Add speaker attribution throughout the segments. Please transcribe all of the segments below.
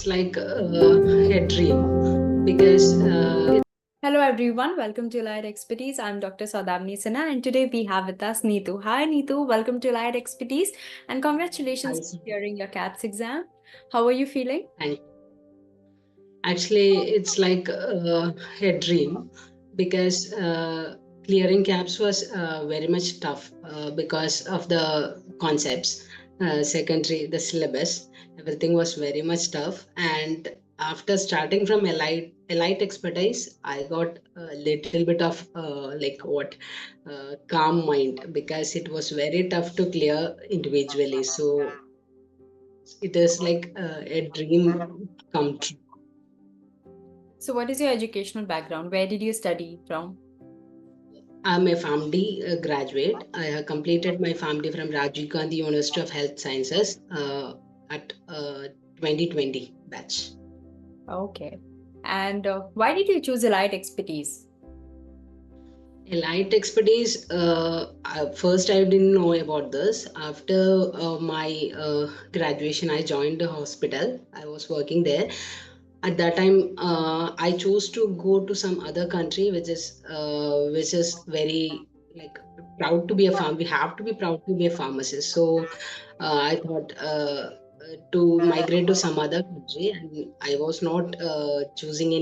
Speaker 1: it's like a dream because
Speaker 2: Hello everyone, welcome to Allied Expertise. I'm Dr. Saudamni Sinha and today we have with us Neethu. Hi Neethu, welcome to Allied Expertise and congratulations
Speaker 1: I
Speaker 2: on clearing your KAPS exam. How are you feeling?
Speaker 1: and actually it's like a dream because clearing caps was very much tough because of the concepts, secondary, the syllabus, everything was very much tough. And after starting from elite expertise, I got a little bit of calm mind because it was very tough to clear individually. So it is like a dream come true.
Speaker 2: So what is your educational background? Where did you study from?
Speaker 1: I'm a PharmD graduate. I have completed my PharmD from Rajiv Gandhi University of Health Sciences at 2020 batch.
Speaker 2: Okay. And why did you choose Allied Expertise?
Speaker 1: Light expertise. First, I didn't know about this. After my graduation, I joined a hospital. I was working there. At that time, I chose to go to some other country, which is very like proud to be a farm. We have to be proud to be a pharmacist. So I thought to migrate to some other country, and I was not choosing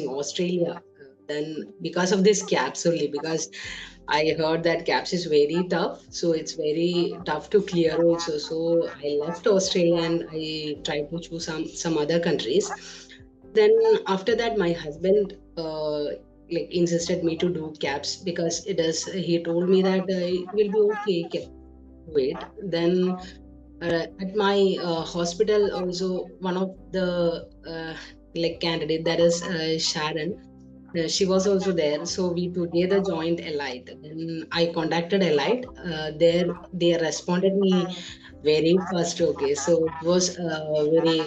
Speaker 1: Australia. Then because of this caps only, because I heard that caps is very tough, so it's very tough to clear also. So I left Australia and I tried to choose some other countries. Then after that, my husband like insisted me to do caps because it is. He told me that it will be okay. You can do it. Then at my hospital also one of the like candidate, that is Sharon, she was also there, so we together joined Elite. Then I contacted Elite. There they responded me very fast. Okay, so it was very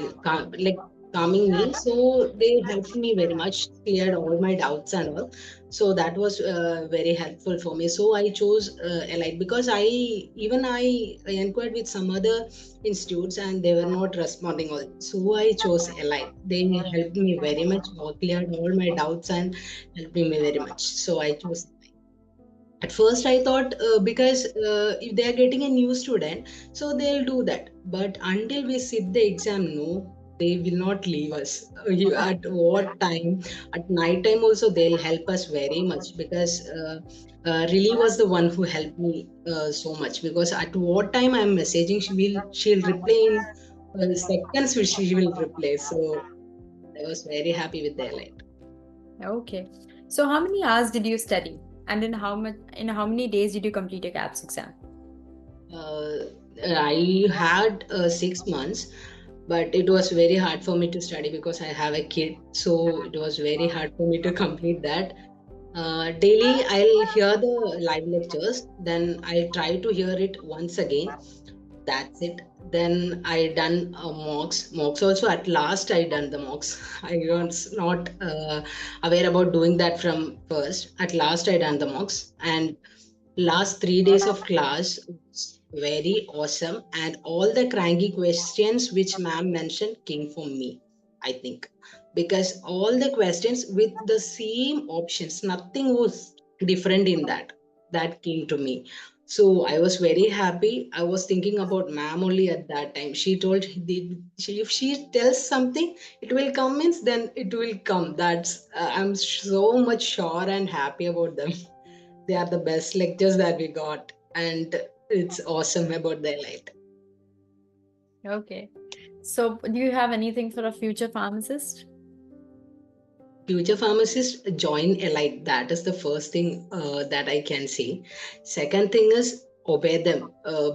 Speaker 1: like calming me, so they helped me very much, cleared all my doubts and all. So that was very helpful for me. So I chose Elite because I inquired with some other institutes and they were not responding all. So I chose Elite. They helped me very much, cleared all my doubts and helped me very much. So I chose. At first I thought because if they are getting a new student, so they'll do that. But until we sit the exam, no, they will not leave us. At what time? At night time also they'll help us very much because really was the one who helped me so much. Because at what time I'm messaging, she'll reply in seconds, which she will reply. So I was very happy with the light.
Speaker 2: Okay. So how many hours did you study? And in how many days did you complete your KAPS exam?
Speaker 1: uh, I had 6 months, but it was very hard for me to study because I have a kid. So it was very hard for me to complete that. Daily, I'll hear the live lectures, then I'll try to hear it once again. That's it. Then I done mocks also. At last I done the mocks. I was not aware about doing that from first. At last I done the mocks, and last 3 days of class was very awesome, and all the cranky questions which ma'am mentioned came from me, I think, because all the questions with the same options, nothing was different in that. That came to me. So I was very happy. I was thinking about ma'am only at that time. She told if she tells something, it will come means then it will come. That's I'm so much sure and happy about them. They are the best lectures that we got, and it's awesome about their light.
Speaker 2: Okay. So do you have anything for a future pharmacist?
Speaker 1: Future pharmacists join Elite. That is the first thing that I can say. Second thing is obey them,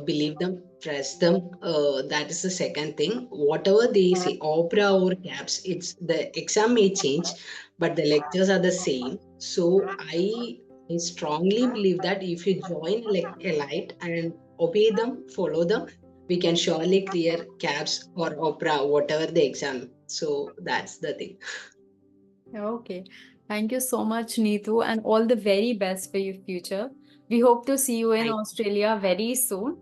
Speaker 1: believe them, trust them. That is the second thing. Whatever they say, OPRA or CAPS, it's the exam may change, but the lectures are the same. So I strongly believe that if you join like Elite and obey them, follow them, we can surely clear CAPS or OPRA, whatever the exam. So that's the thing.
Speaker 2: Okay. Thank you so much, Neethu, and all the very best for your future. We hope to see you in
Speaker 1: Thank,
Speaker 2: Australia very soon.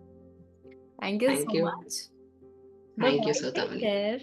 Speaker 2: Thank you
Speaker 1: thank
Speaker 2: so
Speaker 1: you.
Speaker 2: much.
Speaker 1: Thank you,
Speaker 2: Bye-bye. Take
Speaker 1: Sautami.
Speaker 2: care.